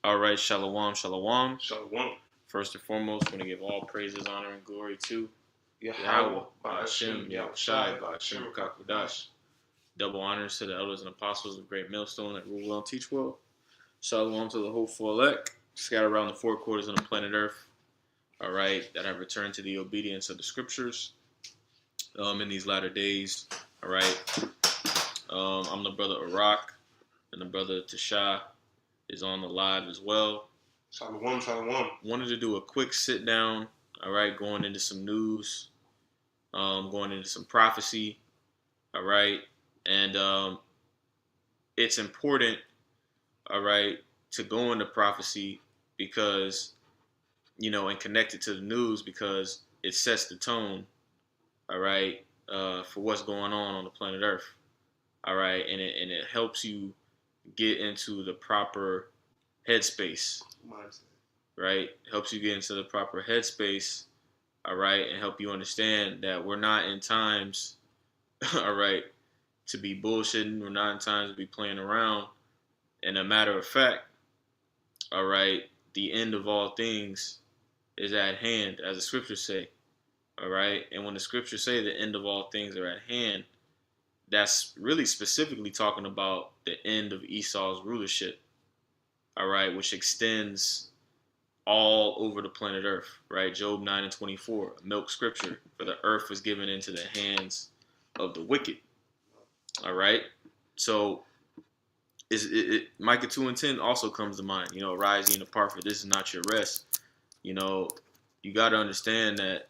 All right, shalom, shalom. Shalom. First and foremost, we're going to give all praises, honor, and glory to Yahweh, Ba'ashem, Yahushai, Ba'ashem, Kakudash. Double honors to the elders and apostles of Great Millstone that rule well and teach well. Shalom to the hopeful elect, scattered around the four quarters of the planet Earth, all right, that have returned to the obedience of the scriptures in these latter days, all right. I'm the brother Iraq, and the brother Tasha is on the live as well. Shalom, shalom. Wanted to do a quick sit down, all right, going into some news, going into some prophecy, all right, and it's important, all right, to go into prophecy because, you know, and connect it to the news because it sets the tone, all right, for what's going on the planet Earth, all right, and it helps you get into the proper headspace, right? Helps you get into the proper headspace, all right, and help you understand that we're not in times, all right, to be bullshitting. We're not in times to be playing around. And a matter of fact, all right, the end of all things is at hand, as the scriptures say, all right? And when the scriptures say the end of all things are at hand, that's really specifically talking about the end of Esau's rulership, all right, which extends all over the planet Earth, right? Job 9:24, milk scripture, for the earth was given into the hands of the wicked, all right? So Micah 2:10 also comes to mind, you know, rise ye and depart, for this is not your rest. You know, you got to understand that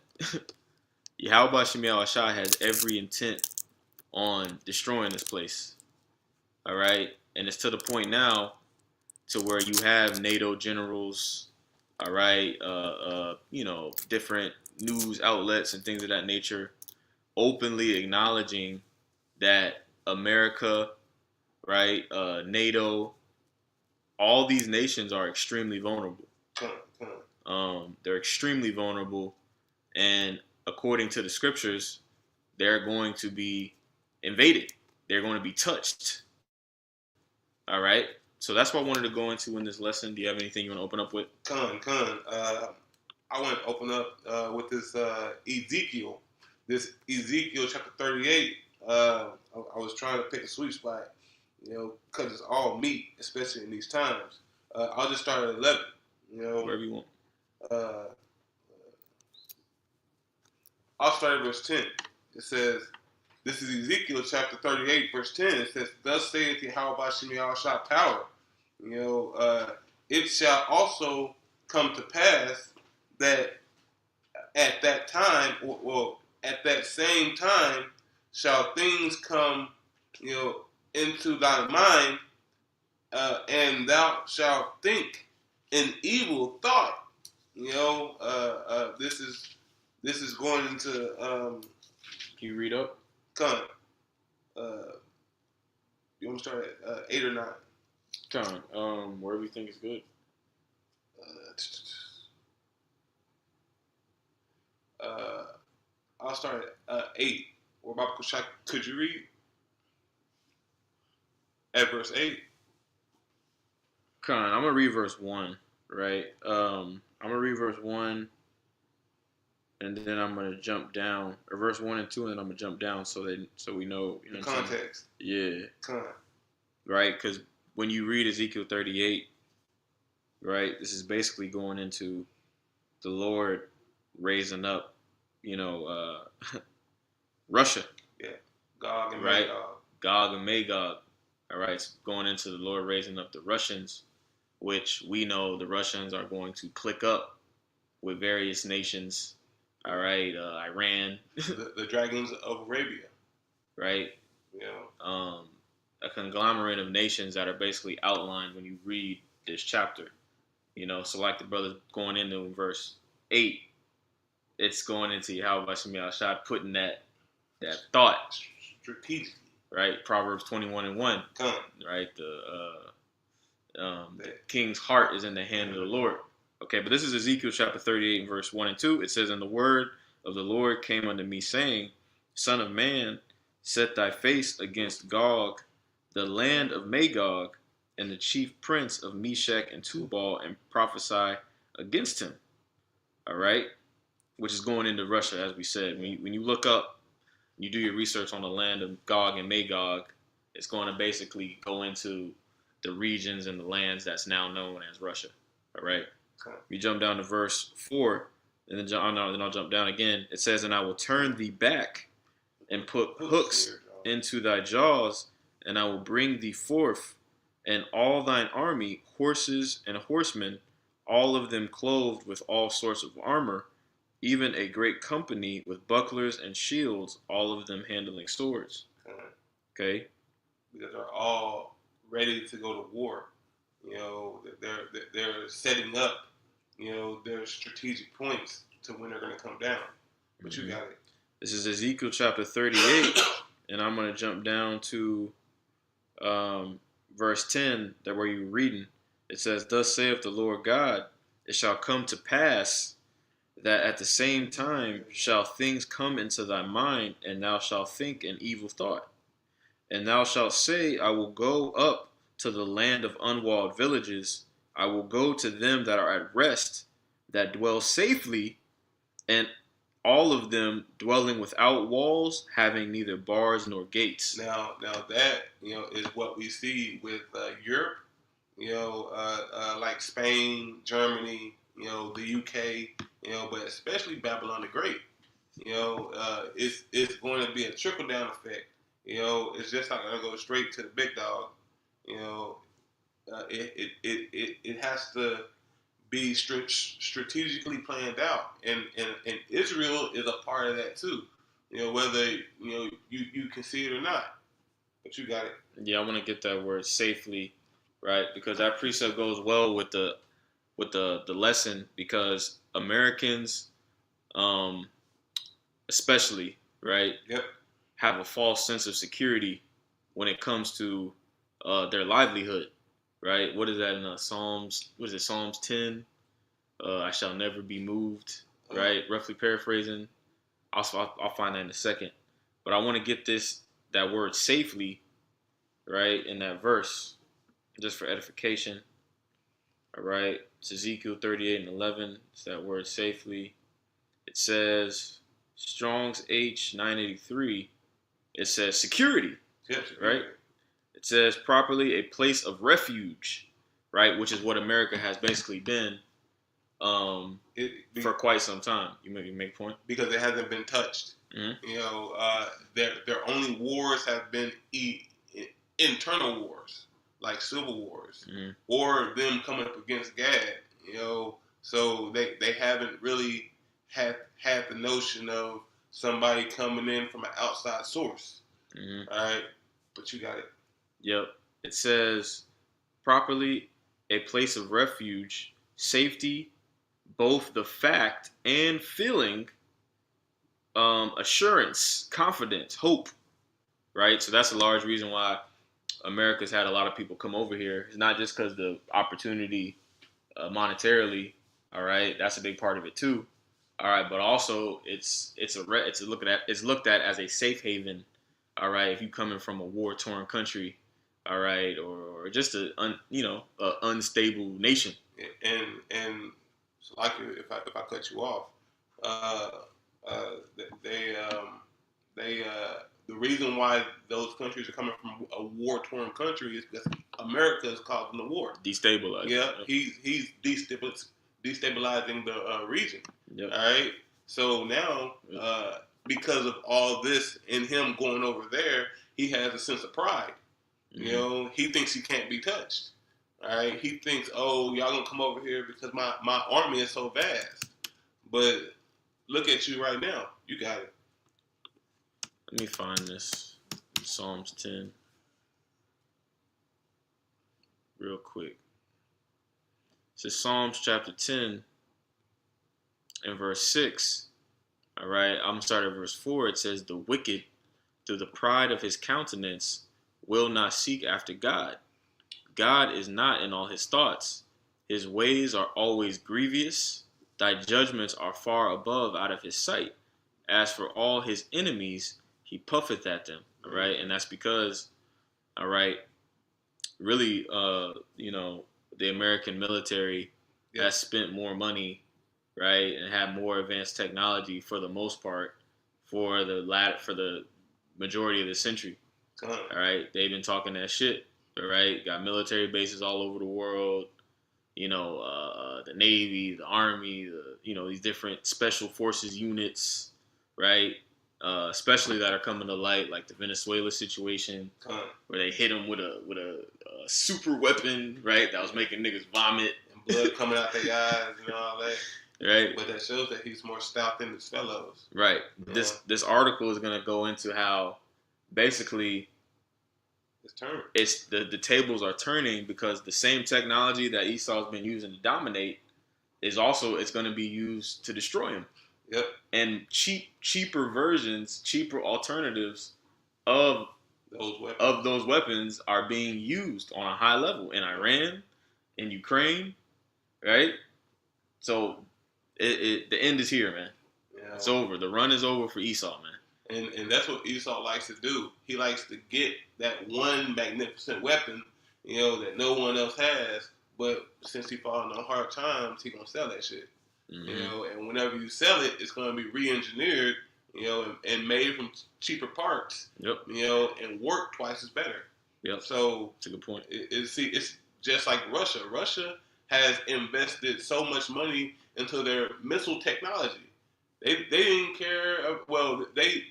Yahweh Shem Yahushai has every intent on destroying this place, all right? And it's to the point now to where you have NATO generals, all right, you know, different news outlets and things of that nature openly acknowledging that America, right, NATO, all these nations are extremely vulnerable. They're extremely vulnerable, and according to the scriptures, they're going to be invaded. They're going to be touched. All right. So that's what I wanted to go into in this lesson. Do you have anything you want to open up with? I want to open up with this Ezekiel. This Ezekiel chapter 38. I was trying to pick a sweet spot, you know, because it's all meat, especially in these times. I'll just start at 11. You know, wherever you want. I'll start at verse 10. It says, this is Ezekiel chapter 38, verse 10. It says, thus saith Yahweh Shem Yahushai power. You know, it shall also come to pass that at that time, or at that same time, shall things come, you know, into thy mind, and thou shalt think an evil thought. You know, this is going into. Can you read up? Come. You want to start at 8 or 9? Come. Wherever you think is good. I'll start at 8. Could you read at verse 8? Come. I'm gonna read verse 1, right? I'm gonna read verse 1. And then I'm gonna jump down, or verse 1 and 2, and then I'm gonna jump down so we know, you know, the context. Yeah. Come. Right, because when you read Ezekiel 38, right, this is basically going into the Lord raising up, you know, Russia. Yeah. Gog and right? Magog. Gog and Magog. All right, it's going into the Lord raising up the Russians, which we know the Russians are going to click up with various nations. All right, Iran, the dragons of Arabia, right? Yeah. A conglomerate of nations that are basically outlined when you read this chapter. You know, so like the brother going into verse 8, it's going into Yahweh Shem Yahushai putting that thought strategically, right? Proverbs 21:1, Come. right? The king's heart is in the hand of the Lord. Okay, but this is Ezekiel chapter 38 and verse 1 and 2. It says, and the word of the Lord came unto me, saying, Son of man, set thy face against Gog, the land of Magog, and the chief prince of Meshach and Tubal, and prophesy against him. All right, which is going into Russia, as we said. When you look up, you do your research on the land of Gog and Magog, it's going to basically go into the regions and the lands that's now known as Russia. All right. Okay. We jump down to verse 4, and then I'll jump down again. It says, "And I will turn thee back, and put hooks into thy jaws, and I will bring thee forth, and all thine army, horses and horsemen, all of them clothed with all sorts of armor, even a great company with bucklers and shields, all of them handling swords." Okay. Because they're all ready to go to war. They're setting up, their strategic points to when they're going to come down. But you got it. This is Ezekiel chapter 38, and I'm going to jump down to verse 10, that where you're reading. It says, "Thus saith the Lord God, it shall come to pass that at the same time shall things come into thy mind, and thou shalt think an evil thought. And thou shalt say, I will go up to the land of unwalled villages. I will go to them that are at rest, that dwell safely, and all of them dwelling without walls, having neither bars nor gates." Now that is what we see with Europe. Like Spain, Germany, the UK, but especially Babylon the Great. It's going to be a trickle down effect. It's just not going to go straight to the big dog. It has to be strategically planned out, and Israel is a part of that too. Whether you can see it or not, but you got it. Yeah, I want to get that word safely, right? Because that precept goes well with the lesson, because Americans, especially, right, Yep, have a false sense of security when it comes to their livelihood, right? What is that in Psalms? What is it, Psalms 10? I shall never be moved, right? Roughly paraphrasing. I'll find that in a second. But I want to get that word safely, right, in that verse, just for edification. All right, it's Ezekiel 38 and 11. It's that word safely. It says, Strong's H 983. It says security, yes, right? It says properly a place of refuge, right, which is what America has basically been for quite some time. You make a point? Because it hasn't been touched. Mm-hmm. Their only wars have been internal wars, like civil wars, Mm-hmm. or them coming up against Gad. So they haven't really had the notion of somebody coming in from an outside source. Mm-hmm. All right, but you got it. Yep. It says properly a place of refuge, safety, both the fact and feeling, assurance, confidence, hope, right? So that's a large reason why America's had a lot of people come over here. It's not just because the opportunity monetarily, all right, that's a big part of it too, all right, but also it's looked at as a safe haven, all right, if you coming from a war-torn country, all right, or just a unstable nation. And so, like, if I cut you off, the reason why those countries are coming from a war-torn country is because America is causing the war. Destabilizing. Yeah, he's destabilizing the region. Yep. All right. So now, because of all this and him going over there, he has a sense of pride. Mm-hmm. He thinks he can't be touched. All right. He thinks, oh, y'all gonna come over here because my army is so vast. But look at you right now. You got it. Let me find this in Psalms 10 real quick. It's Psalms chapter 10 and verse 6. All right, I'm starting at verse 4. It says, "The wicked, through the pride of his countenance, will not seek after God. God is not in all his thoughts. His ways are always grievous. Thy judgments are far above out of his sight. As for all his enemies, he puffeth at them." All right, and that's because, all right, really, the American military Yep. has spent more money, right, and have more advanced technology for the most part for the majority of the century. All right, they've been talking that shit. All right, got military bases all over the world. The Navy, the Army, these different special forces units, right? Especially that are coming to light, like the Venezuela situation, where they hit him with a super weapon, right? That was making niggas vomit and blood coming out their eyes, all that. Right. But that shows that he's more stout than his fellows. Right. This article is going to go into how basically it's the tables are turning, because the same technology that Esau's been using to dominate it's going to be used to destroy him. Yep. And cheaper versions, cheaper alternatives of those weapons are being used on a high level in Iran, in Ukraine, right? So the end is here, man. Yeah. It's over. The run is over for Esau, man. And that's what Esau likes to do. He likes to get that one magnificent weapon, that no one else has. But since he falling on hard times, he gonna sell that shit. Mm-hmm. And whenever you sell it, it's gonna be re-engineered, and made from cheaper parts. Yep. And work twice as better. Yep. So that's a good point. It's just like Russia. Russia has invested so much money into their missile technology. They didn't care. Well, they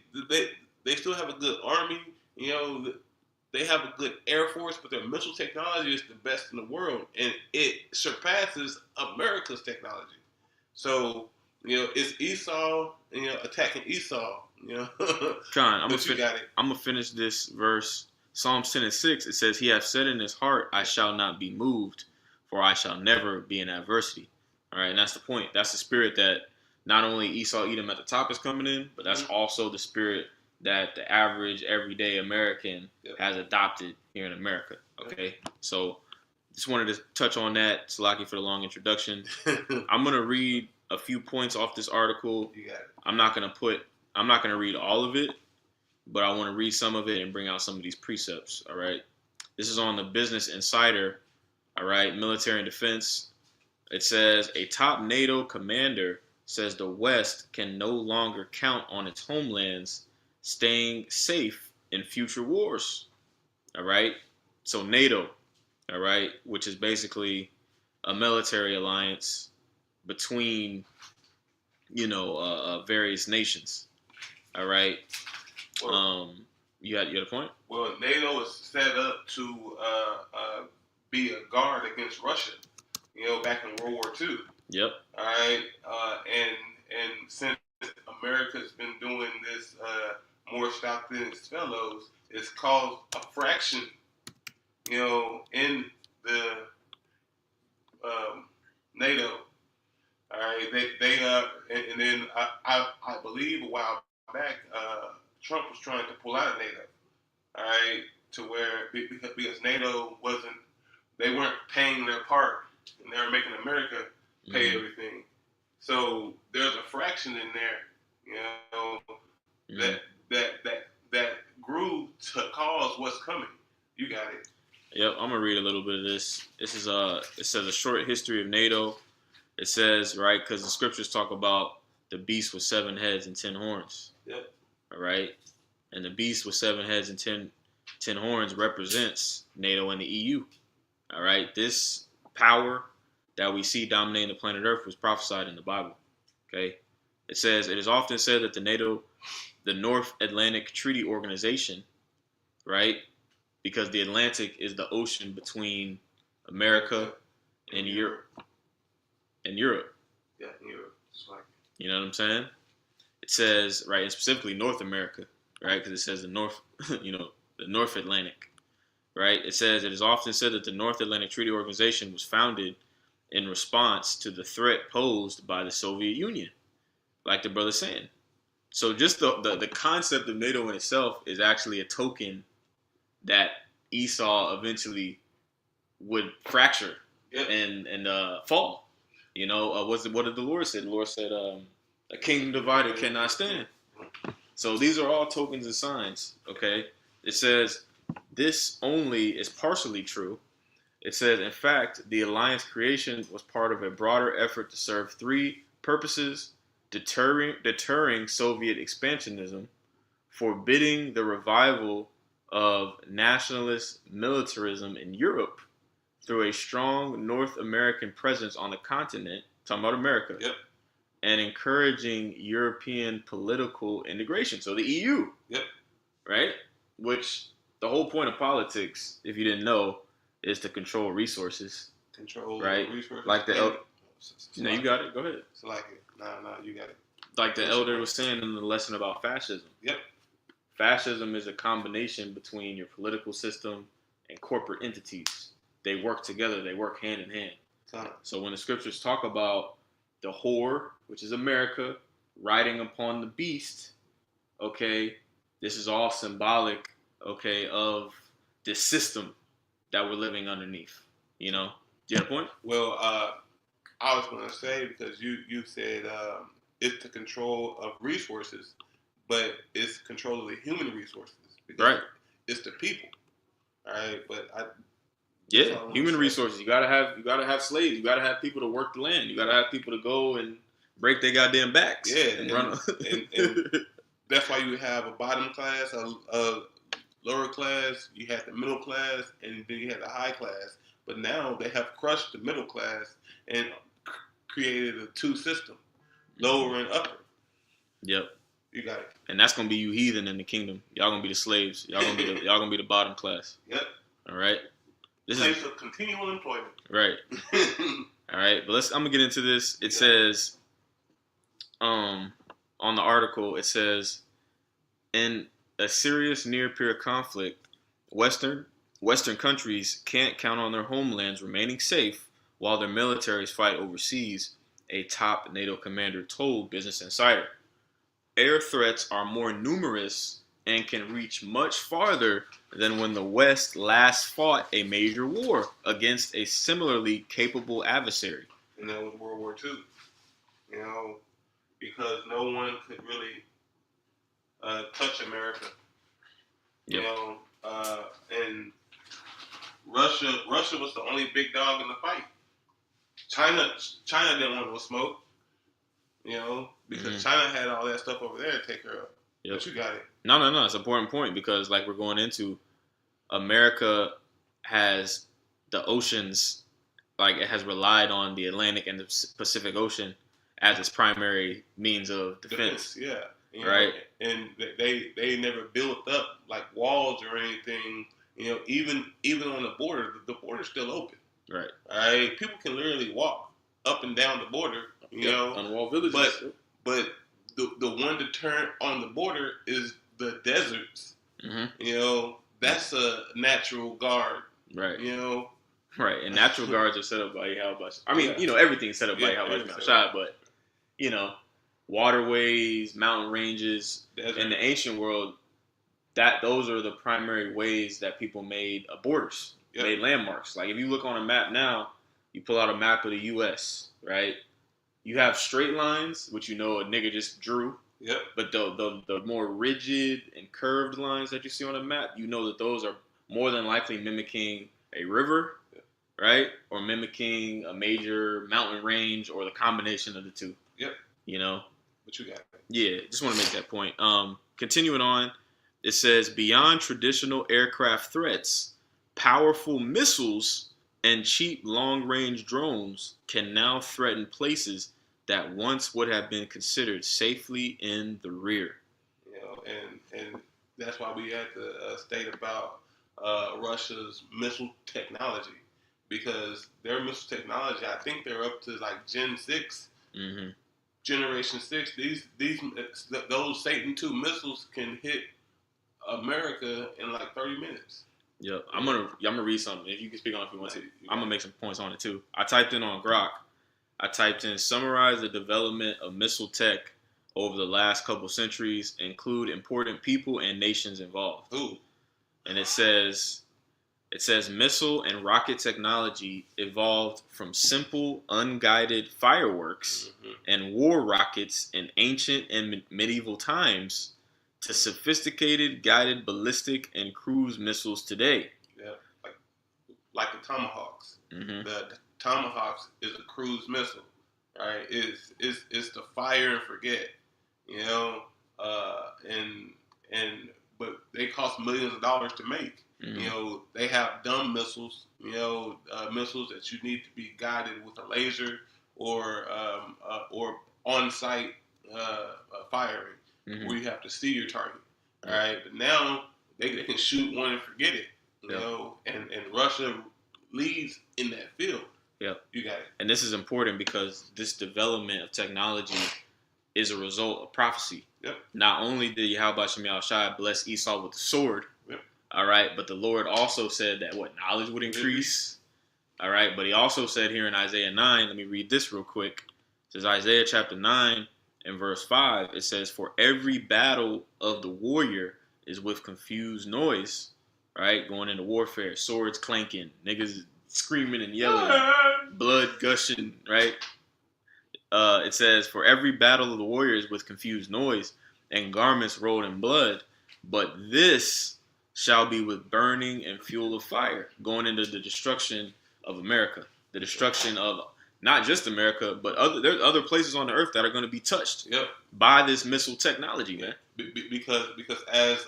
still have a good army. They have a good air force, but their missile technology is the best in the world, and it surpasses America's technology. So it's Esau, attacking Esau. Con, I'm gonna finish this verse. Psalms 10:6. It says, "He hath said in his heart, I shall not be moved, for I shall never be in adversity." All right, and that's the point. That's the spirit that not only Esau Edom at the top is coming in, but that's also the spirit that the average, everyday American has adopted here in America. Okay, so just wanted to touch on that. Salaki for the long introduction. I'm gonna read a few points off this article. You got it. I'm not gonna read all of it, but I want to read some of it and bring out some of these precepts. All right, this is on the Business Insider. All right, military and defense. It says a top NATO commander says the West can no longer count on its homelands staying safe in future wars. All right. So NATO, all right, which is basically a military alliance between, various nations. All right. You had a point? Well, NATO is set up to be a guard against Russia, back in World War II. Yep. All right. And since America's been doing this more stout than its fellows, it's caused a fraction, in the NATO. All right. And then I believe a while back, Trump was trying to pull out of NATO. All right, to where because NATO they weren't paying their part, and they were making America pay everything. So there's a fraction in there, that grew to cause what's coming. You got it. Yep, I'm gonna read a little bit of this. This is it says a short history of NATO. It says, right, because the scriptures talk about the beast with 7 heads and 10 horns. Yep. All right, and the beast with 7 heads and 10 horns represents NATO and the EU. All right, this power that we see dominating the planet Earth was prophesied in the Bible. Okay, it says it is often said that the North Atlantic Treaty Organization, right, because the Atlantic is the ocean between America and Europe. Yeah, in Europe. You know what I'm saying? It says, right, and specifically North America, right, because it says the North, the North Atlantic, right? It says it is often said that the North Atlantic Treaty Organization was founded in response to the threat posed by the Soviet Union, like the brother's saying. So just the concept of NATO in itself is actually a token that Esau eventually would fracture and fall. What did the Lord say? The Lord said, a kingdom divided cannot stand. So these are all tokens and signs, okay? It says this only is partially true. It says, in fact, the alliance creation was part of a broader effort to serve three purposes: deterring Soviet expansionism, forbidding the revival of nationalist militarism in Europe through a strong North American presence on the continent, talking about America, Yep. and encouraging European political integration. So the EU, Yep. right? Which the whole point of politics, if you didn't know, is to control resources. Control right? resources. Like no, you got it. Go ahead. It's like it. No, you got it. Like the elder was saying in the lesson about fascism. Yep. Fascism is a combination between your political system and corporate entities. They work together. They work hand in hand. So when the scriptures talk about the whore, which is America, riding upon the beast, okay, this is all symbolic, okay, of this system that we're living underneath. You know? Do you have a point? Well, I was going to say, because you said it's the control of resources, but it's control of the human resources. Right. It's the people. All right, but human resources. You gotta have slaves. You gotta have people to work the land. You gotta have people to go and break their goddamn backs. Yeah, and run. and that's why you have a bottom class, a lower class. You had the middle class, and then you had the high class. But now they have crushed the middle class and created a two system, lower and upper. Yep. You got it. And that's gonna be you heathen in the kingdom. Y'all gonna be the slaves. Y'all gonna be the bottom class. Yep. All right. This is of continual employment. Right. All right. But I'm gonna get into this. It says, on the article, it says, in a serious near-peer conflict, Western countries can't count on their homelands remaining safe while their militaries fight overseas, a top NATO commander told Business Insider. Air threats are more numerous and can reach much farther than when the West last fought a major war against a similarly capable adversary. And that was World War II. You know, because no one could really touch America. Yep. You know, and Russia was the only big dog in the fight. China didn't want no smoke. You know, because China had all that stuff over there to take care of. Yep. But you got it. No. It's an important point because, like, we're going into, America has the oceans, like, it has relied on the Atlantic and the Pacific Ocean as its primary means of defense. Yeah. You know, right. And they never built up like walls or anything. You know, even on the border's still open. Right. All right. People can literally walk up and down the border. You know, unwalled villages. But the one deterrent on the border is the deserts. Mm-hmm. You know, that's a natural guard. Right. You know. Right. And natural guards are set up by Yahweh. I mean, you know, everything's set up by Yahweh Shai, but, you know, waterways, mountain ranges, in the ancient world, those are the primary ways that people made borders, made landmarks. Like, if you look on a map now, you pull out a map of the U.S., right? You have straight lines, which you know a nigga just drew. Yep. But the more rigid and curved lines that you see on a map, you know that those are more than likely mimicking a river, right? Or mimicking a major mountain range or the combination of the two. Yep. You know? But you got it. Yeah, just want to make that point. Continuing on, it says, beyond traditional aircraft threats, powerful missiles and cheap long-range drones can now threaten places that once would have been considered safely in the rear. You know, and that's why we had to state about Russia's missile technology, because their missile technology, I think they're up to like Gen 6, Generation 6. Those Satan II missiles can hit America in like 30 minutes. Yeah, I'm gonna read something. If you can speak on it if you want to. I'm gonna make some points on it too. I typed in on Grok. I typed in summarize the development of missile tech over the last couple centuries, include important people and nations involved. Ooh. And it says missile and rocket technology evolved from simple unguided fireworks and war rockets in ancient and medieval times to sophisticated guided ballistic and cruise missiles today. Yeah, like the Tomahawks. Mm-hmm. The Tomahawks is a cruise missile, right? It's the fire and forget, you know, and but they cost millions of dollars to make. Mm-hmm. You know, they have dumb missiles, you know, missiles that you need to be guided with a laser or on-site firing, Mm-hmm. where you have to see your target. All right, but now they can shoot one and forget it, you know, and Russia leads in that field. Yep. You got it. And this is important because this development of technology is a result of prophecy. Yep. Not only did Yahweh Shem Shai bless Esau with the sword, all right, but the Lord also said that knowledge would increase. All right, but he also said here in Isaiah 9, let me read this real quick. It says Isaiah chapter 9 and verse 5, it says, for every battle of the warrior is with confused noise, right? Going into warfare, swords clanking, niggas screaming and yelling, blood gushing, right? It says, for every battle of the warrior is with confused noise and garments rolled in blood, but this shall be with burning and fuel of fire, going into the destruction of America, the destruction of not just America, but there's other places on the earth that are going to be touched by this missile technology, man. Because as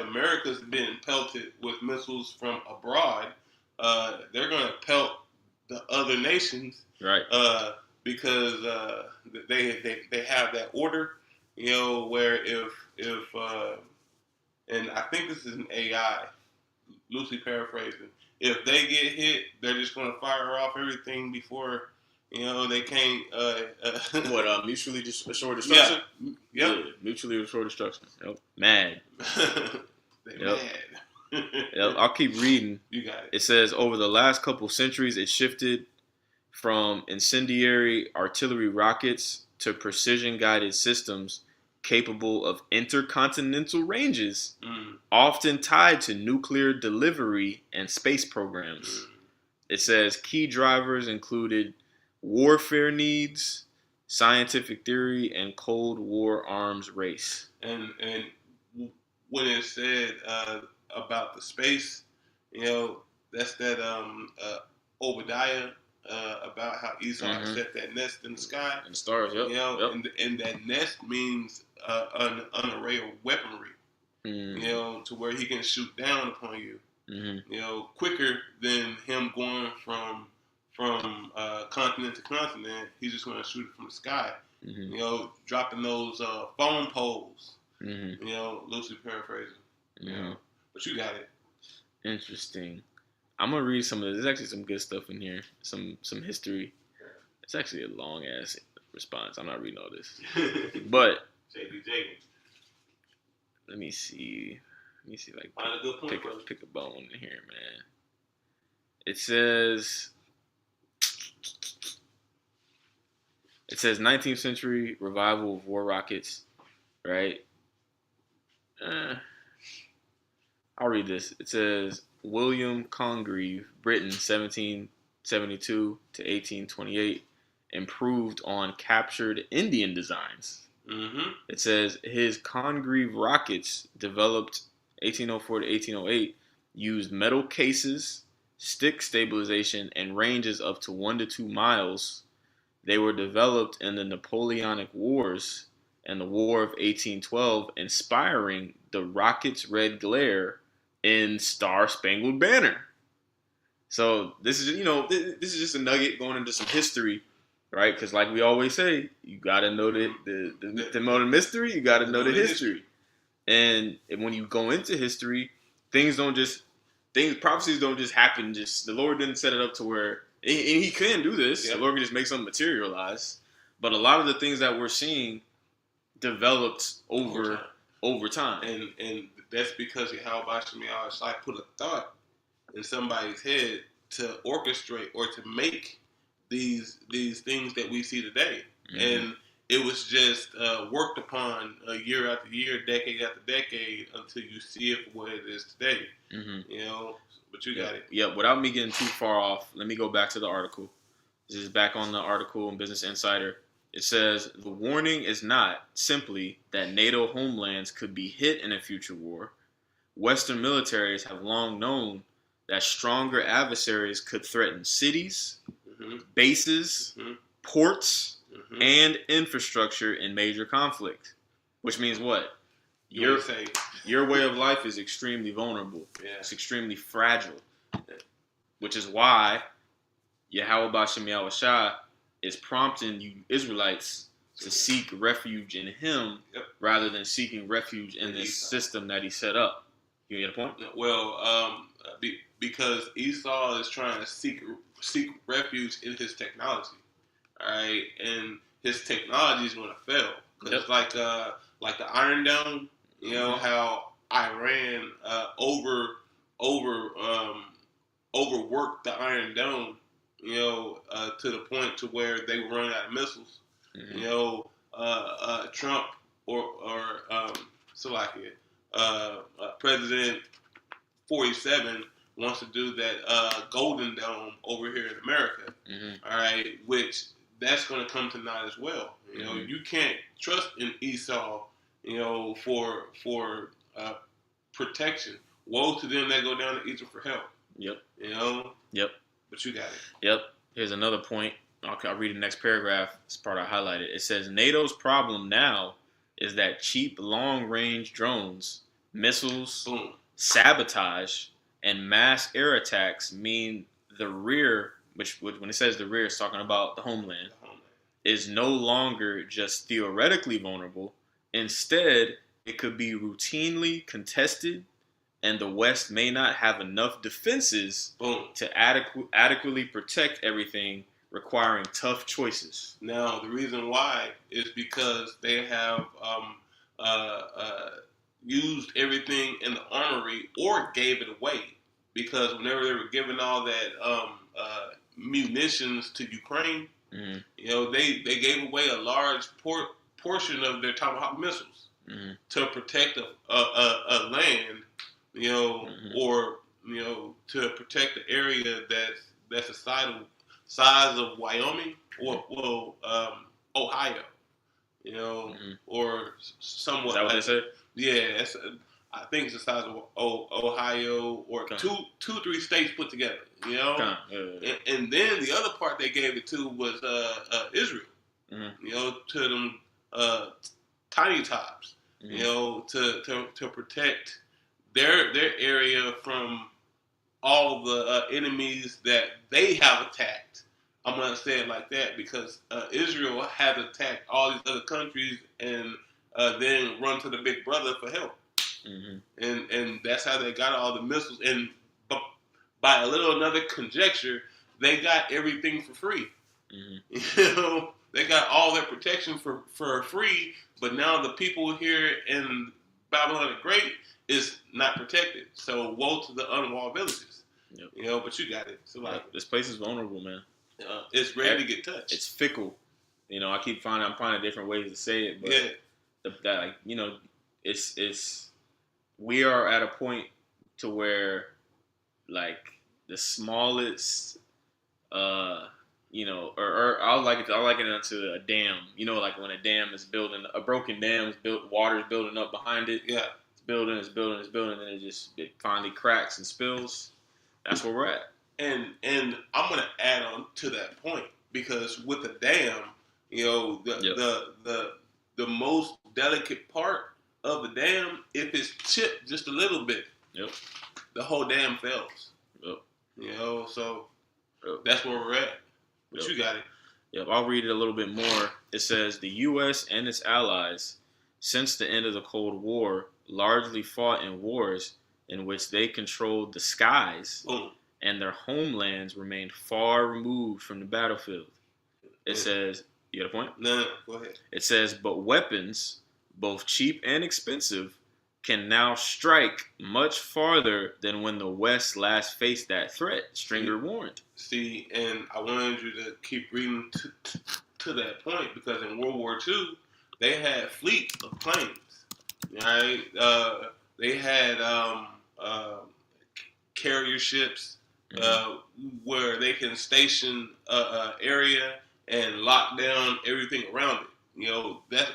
America's been pelted with missiles from abroad, they're going to pelt the other nations, right? Because they have that order, you know, where if and I think this is an AI, loosely paraphrasing. If they get hit, they're just going to fire off everything before, you know, they can't. Mutually assured destruction? Yeah. Yep. Yeah, mutually assured destruction. Yep. Mad. Mad. Yep. I'll keep reading. You got it. It says, over the last couple centuries, it shifted from incendiary artillery rockets to precision-guided systems capable of intercontinental ranges, often tied to nuclear delivery and space programs. It says key drivers included warfare needs, scientific theory, and Cold War arms race. And when it said about the space, you know, that's that Obadiah about how Esau set that nest in the sky. And the stars, yep. You know, and that nest means an array of weaponry, you know, to where he can shoot down upon you, you know, quicker than him going from continent to continent. He's just going to shoot it from the sky, you know, dropping those phone poles, you know, loosely paraphrasing, you know, but you got it. Interesting. I'm going to read some of this. There's actually some good stuff in here, some history. It's actually a long-ass response. I'm not reading all this. But let me see if I can pick a bone in here, man. It says 19th century revival of war rockets, right? I'll read this. It says William Congreve, Britain, 1772 to 1828, improved on captured Indian designs. It says his Congreve rockets, developed 1804 to 1808, used metal cases, stick stabilization, and ranges up to 1 to 2 miles. They were developed in the Napoleonic Wars and the War of 1812, inspiring the rocket's red glare in Star Spangled Banner. So this is, you know, this is just a nugget going into some history, right? Because like we always say, you got to know to know the mystery, you got to know the history. And when you go into history, prophecies don't just happen. Just the Lord didn't set it up to where, and He can do this. Yep. The Lord can just make something materialize. But a lot of the things that we're seeing developed over time. And that's because Yahweh Shai put a thought in somebody's head to orchestrate or to make these things that we see today. And it was just worked upon year after year, decade after decade, until you see it for what it is today. You know, but you got it. Yeah, without me getting too far off, let me go back to the article. This is back on the article in Business Insider. It says the warning is not simply that NATO homelands could be hit in a future war. Western militaries have long known that stronger adversaries could threaten cities, bases, ports, and infrastructure in major conflict. Which means what? Your way of life is extremely vulnerable. Yeah. It's extremely fragile. Which is why Yahweh Bashem Yahweh Shah is prompting you Israelites to seek refuge in him rather than seeking refuge in this system that he set up. You get a point? Well, because Esau is trying to seek refuge in his technology, all right, and his technology is going to fail because like the Iron Dome, you know how Iran overworked the Iron Dome, you know, to the point to where they were running out of missiles. You know, Trump or Slovakia, President 47 wants to do that Golden Dome over here in America. All right, which that's going to come to naught as well. You know, you can't trust in Esau, you know, for protection. Woe to them that go down to Egypt for help. Yep. You know. Yep. But you got it. Yep. Here's another point. I'll read the next paragraph. This part I highlighted. It says NATO's problem now is that cheap long-range drones, missiles, sabotage, and mass air attacks mean the rear, which when it says the rear, it's talking about the homeland, is no longer just theoretically vulnerable. Instead, it could be routinely contested, and the West may not have enough defenses to adequately protect everything, requiring tough choices. Now, the reason why is because they have used everything in the armory or gave it away. Because whenever they were giving all that munitions to Ukraine, you know, they gave away a large portion of their Tomahawk missiles to protect a land, you know, or you know, to protect the area that's the size of Wyoming or Ohio, you know, or somewhat. Is that what they said? Yeah, I think it's the size of Ohio or two, 3 states put together, you know. And then the other part they gave it to was Israel, you know, to them tiny tops, you know, to protect their area from all the enemies that they have attacked. I'm going to say it like that because Israel has attacked all these other countries and then run to the big brother for help. And that's how they got all the missiles. And by a little another conjecture, they got everything for free. You know, they got all their protection for free, but now the people here in Babylon the Great is not protected. So woe to the unwalled villages. You know, but you got it. So like this place is vulnerable, man. It's ready to get touched. It's fickle. You know, I'm finding different ways to say it, but like, you know, it's we are at a point to where like the smallest you know, or I'll like it unto a dam. You know, like when a dam is building, a broken dam is built, water's building up behind it. Yeah. It's building, and it finally cracks and spills. That's where we're at. And I'm gonna add on to that point because with the dam, you know, the most delicate part of the dam, if it's chipped just a little bit, the whole dam fails. You know, so that's where we're at. But you got it. I'll read it a little bit more. It says the U.S. and its allies, since the end of the Cold War, largely fought in wars in which they controlled the skies, and their homelands remained far removed from the battlefield. It says, you got a point? No, go ahead. It says, but weapons, both cheap and expensive, can now strike much farther than when the West last faced that threat, Stringer warned. See, and I wanted you to keep reading to that point because in World War II, they had fleet of planes, right? They had carrier ships where they can station area and lock down everything around it. That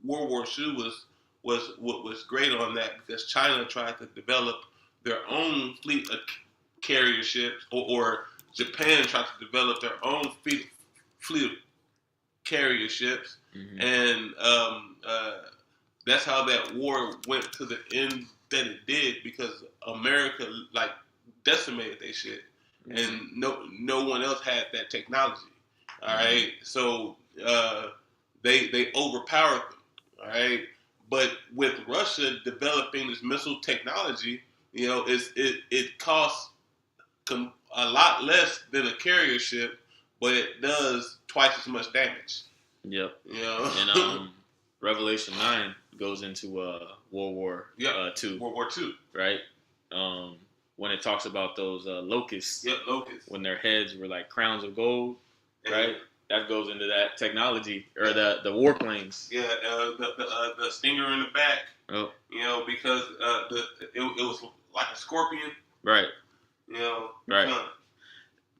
World War II was great on that because China tried to develop their own fleet of carrier ships, or Japan tried to develop their own fleet of carrier ships, Mm-hmm. and that's how that war went to the end that it did because America decimated their shit, Mm-hmm. and no one else had that technology. All right, so they overpowered them. All right, but with Russia developing this missile technology, it costs a lot less than a carrier ship, but it does twice as much damage. Yep. And Revelation 9 goes into World War II. World War II. Right? When it talks about those locusts. Yep, locusts. When their heads were like crowns of gold, right? That goes into that technology, or the warplanes. Yeah, the stinger in the back. Oh. Because it was like a scorpion. Right. Right.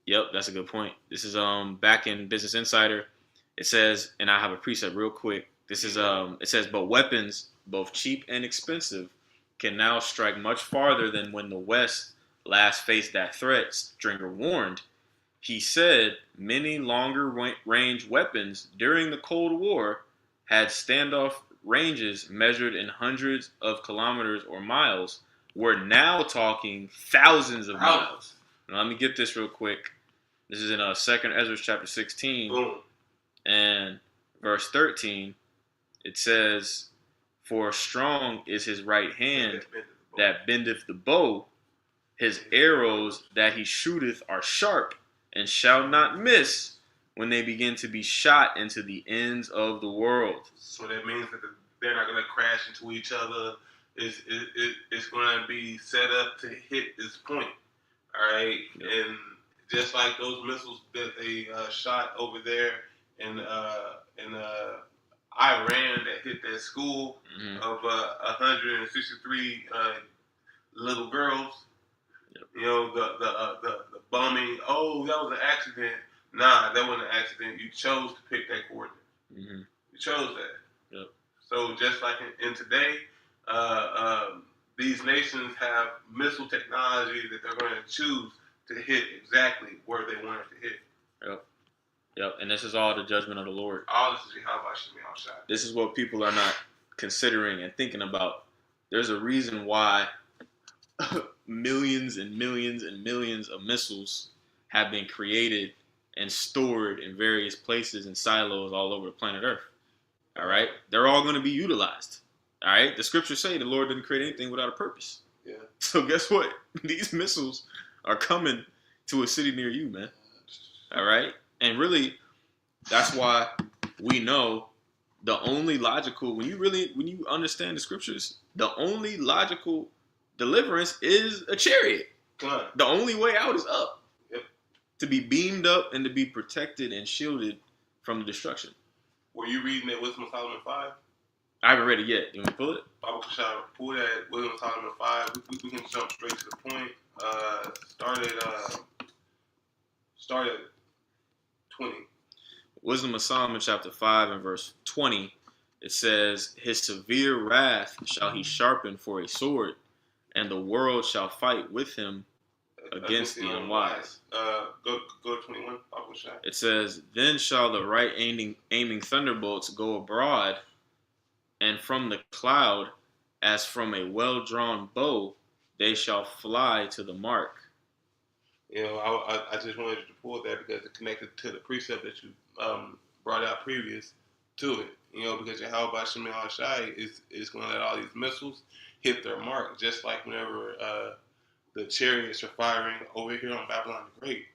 Yep, that's a good point. This is back in Business Insider. It says, and I have a precept real quick. This is it says, but weapons, both cheap and expensive, can now strike much farther than when the West last faced that threat, Stringer warned. He said many longer range weapons during the Cold War had standoff ranges measured in hundreds of kilometers or miles. We're now talking thousands of miles. Now, let me get this real quick. This is in 2 Ezra chapter 16. Boom. And verse 13. It says, for strong is his right hand that bendeth the bow. His arrows that he shooteth are sharp, and shall not miss when they begin to be shot into the ends of the world. So that means that they're not going to crash into each other. It's going to be set up to hit this point. All right? Yep. And just like those missiles that they shot over there in Iran that hit that school of 163 little girls. Yep. The bombing. Oh, that was an accident. Nah, that wasn't an accident. You chose to pick that coordinate. Mm-hmm. You chose that. Yep. So just like in today, these nations have missile technology that they're going to choose to hit exactly where they want it to hit. Yep. And this is all the judgment of the Lord. All this is Yahweh Shemi Al-Shai. This is what people are not considering and thinking about. There's a reason why millions and millions and millions of missiles have been created and stored in various places and silos all over the planet Earth. All right? They're all going to be utilized. All right? The scriptures say the Lord didn't create anything without a purpose. Yeah. So guess what? These missiles are coming to a city near you, man. All right? And really, that's why we know the only logical, when you understand the scriptures, the only logical deliverance is a chariot. The only way out is up. Yep. To be beamed up and to be protected and shielded from destruction. Were you reading that Wisdom of Solomon 5? I haven't read it yet. You want me to pull it? Bible Kashar, pull that Wisdom of Solomon 5. We can jump straight to the point. Start at 20. Wisdom of Solomon chapter 5 and verse 20. It says, his severe wrath shall he sharpen for a sword, and the world shall fight with him against the unwise. Go to 21. It says, then shall the right aiming thunderbolts go abroad, and from the cloud, as from a well-drawn bow, they shall fly to the mark. I just wanted to pull that because it connected to the precept that you brought out previous to it. Because Yahweh Shemi Al-Shai is going to let all these missiles hit their mark, just like whenever the chariots are firing over here on Babylon the Great.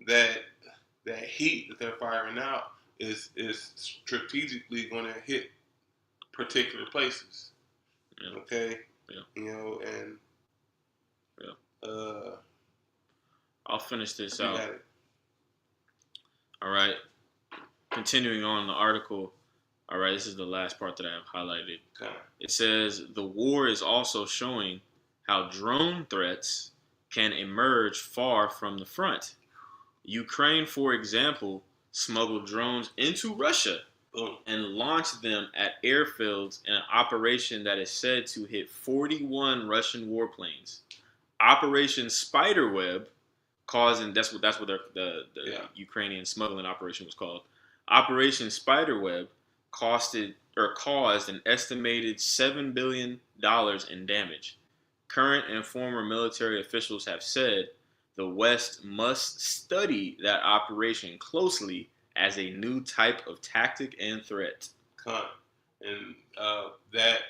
That heat that they're firing out is strategically going to hit particular places. Yeah. Okay. Yeah. I'll finish this out. All right. Continuing on the article. All right, this is the last part that I have highlighted. Okay. It says, the war is also showing how drone threats can emerge far from the front. Ukraine, for example, smuggled drones into Russia Boom. and launched them at airfields in an operation that is said to hit 41 Russian warplanes. Operation Spiderweb causing that's what the Ukrainian smuggling operation was called. Operation Spiderweb caused an estimated $7 billion in damage. Current and former military officials have said the West must study that operation closely as a new type of tactic and threat. And that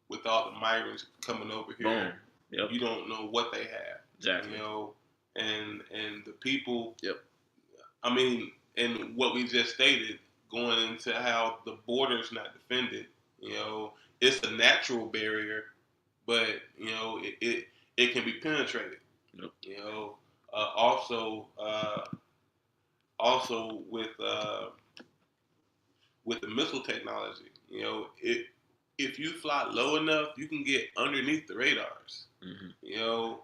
with all the migrants coming over here, Boom. Yep. You don't know what they have. Exactly. You know, and the people. Yep. I mean, and what we just stated, going into how the border's not defended. You know, it's a natural barrier, but you know, it can be penetrated. Yep. You know, also with the missile technology, you know, if you fly low enough, you can get underneath the radars. Mm-hmm. You know,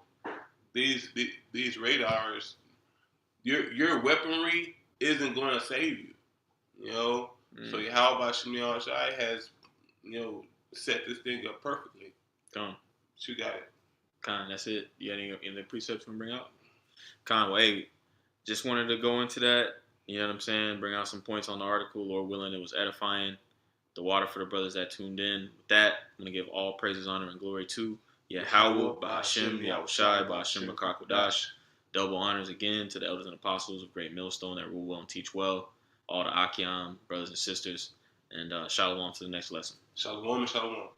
these radars, your weaponry isn't going to save you. You know, so how about Shimei Shai has, you know, set this thing up perfectly. Con. You got it. Con, that's it. You got any precepts to bring out? Con, well, hey, just wanted to go into that. You know what I'm saying? Bring out some points on the article. Lord willing, it was edifying. The water for the brothers that tuned in. With that, I'm going to give all praises, honor, and glory to Yahweh, Ba'ashem, Yahushai, Ba'ashem, B'Kakodash. Double honors again to the elders and apostles of Great Millstone that rule well and teach well. All the Akim, brothers and sisters. And shalom to the next lesson. Shalom and shalom.